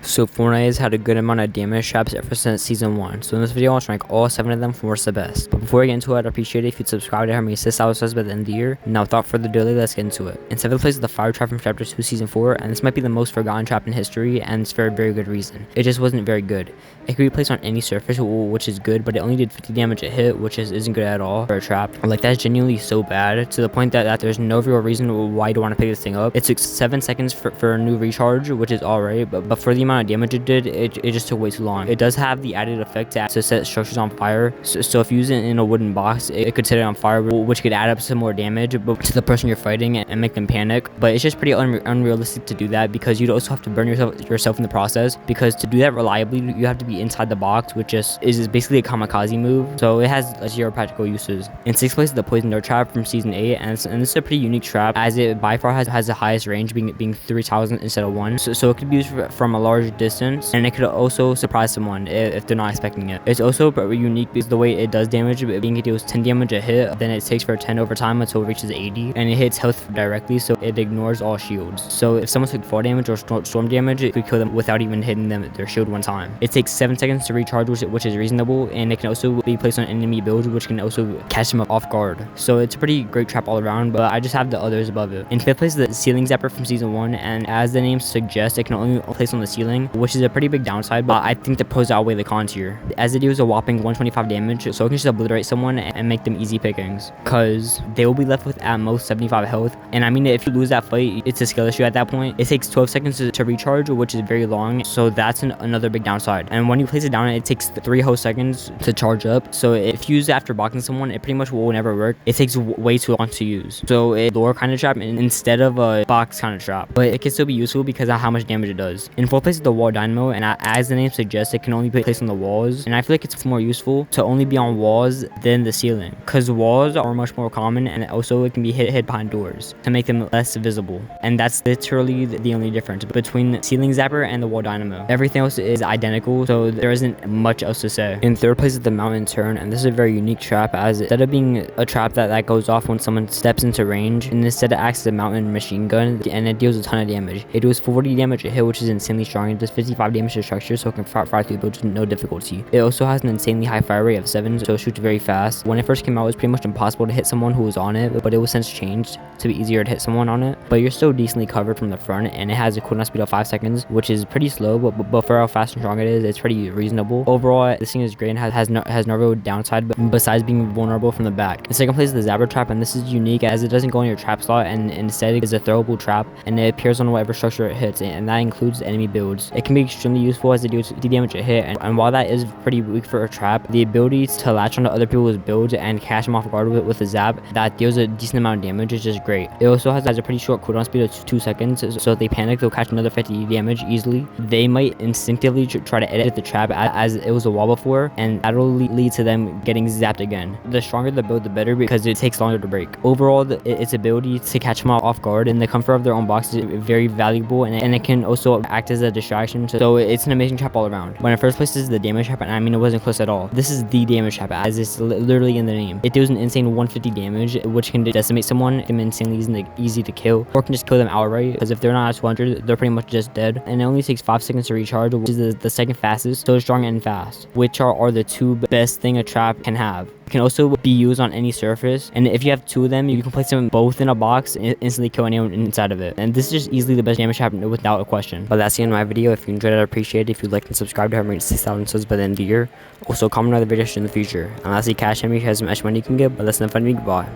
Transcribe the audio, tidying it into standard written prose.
So Fortnite has had a good amount of damage traps ever since season 1. So in this video, I'll rank all 7 of them from worst to best. But before I get into it, I'd appreciate it if you'd subscribe to help me assist our by the end of the year. Now without further delay, let's get into it. In 7th place is the fire trap from chapter 2 season 4, and this might be the most forgotten trap in history, and it's for a very good reason. It just wasn't very good. It could be placed on any surface, which is good, but it only did 50 damage a hit, which isn't good at all for a trap. Like, that's genuinely so bad, to the point that there's no real reason why you don't want to pick this thing up. It took 7 seconds for a new recharge, which is alright, but for the amount of damage it did, it just took way too long. It does have the added effect to set structures on fire, so if you use it in a wooden box, it could set it on fire, which could add up some more damage to the person you're fighting and make them panic. But it's just pretty unrealistic to do that, because you'd also have to burn yourself in the process, because to do that reliably, you have to be inside the box, which is basically a kamikaze move, so it has zero practical uses. In 6th place is the poison dart trap from season 8, and this is a pretty unique trap, as it by far has the highest range, being 3,000 instead of 1, so it could be used from a large distance, and it could also surprise someone if they're not expecting it. It's also unique because the way it does damage, being it deals 10 damage a hit, then it takes for 10 over time until it reaches 80, and it hits health directly, so it ignores all shields. So if someone took fall damage or storm damage, it could kill them without even hitting their shield one time. It takes 7 seconds to recharge, which is reasonable, and it can also be placed on enemy builds, which can also catch them off guard. So it's a pretty great trap all around, but I just have the others above it. In 5th place is the ceiling zapper from season 1, and as the name suggests, it can only place on the ceiling, which is a pretty big downside, but I think the pros outweigh the cons here, as it deals a whopping 125 damage, so it can just obliterate someone and make them easy pickings, because they will be left with at most 75 health, and I mean, if you lose that fight, it's a skill issue at that point. It takes 12 seconds to recharge, which is very long, so that's another big downside. And when you place it down, it takes 3 whole seconds to charge up, so if you use it after boxing someone, it pretty much will never work. It takes way too long to use, so it's a lore kind of trap instead of a box kind of trap, but it can still be useful because of how much damage it does. In 4th place is the wall dynamo, and as the name suggests, it can only be placed on the walls, and I feel like it's more useful to only be on walls than the ceiling, because walls are much more common, and also it can be hid behind doors to make them less visible, and that's literally the only difference between the ceiling zapper and the wall dynamo. Everything else is identical, so there isn't much else to say. In 3rd place is the mountain turn, and this is a very unique trap, as instead of being a trap that goes off when someone steps into range, and instead it acts as a mountain machine gun, and it deals a ton of damage. It deals 40 damage a hit, which is insanely strong. It does 55 damage to structure, so it can fire through builds with no difficulty. It also has an insanely high fire rate of 7, so it shoots very fast. When it first came out, it was pretty much impossible to hit someone who was on it, but it was since changed to be easier to hit someone on it. But you're still decently covered from the front, and it has a cooldown speed of 5 seconds, which is pretty slow, but for how fast and strong it is, it's pretty reasonable. Overall, this thing is great and has no real downside besides being vulnerable from the back. In 2nd place is the Zap Trap, and this is unique as it doesn't go in your trap slot, and instead it is a throwable trap, and it appears on whatever structure it hits, and that includes enemy builds. It can be extremely useful as it deals 50 damage a hit, and while that is pretty weak for a trap, the ability to latch onto other people's builds and catch them off guard with a zap that deals a decent amount of damage is just great. It also has a pretty short cooldown speed of 2 seconds, so if they panic, they'll catch another 50 damage easily. They might instinctively try to edit the trap as it was a wall before, and that'll lead to them getting zapped again. The stronger the build, the better, because it takes longer to break. Overall, its ability to catch them off guard in the comfort of their own box is very valuable, and it can also act as a distraction, so it's an amazing trap all around. When in 1st place is the damage trap, and I mean, it wasn't close at all. This is the damage trap, as it's literally in the name. It deals an insane 150 damage, which can decimate someone, make them insanely easy to kill, or can just kill them outright, because if they're not at 200, they're pretty much just dead, and it only takes 5 seconds to recharge, which is the second fastest, so strong and fast, which are the 2 best thing a trap can have. It can also be used on any surface, and if you have 2 of them, you can place them both in a box and instantly kill anyone inside of it, and this is just easily the best damage trap without a question. But that's the end of my video. If you enjoyed it, I'd appreciate it if you'd like and subscribe to help me reach 6,000 subs by the end of the year. Also, comment on the video in the future. And lastly, Cash Henry has some extra money you can get, but that's not funny. Goodbye.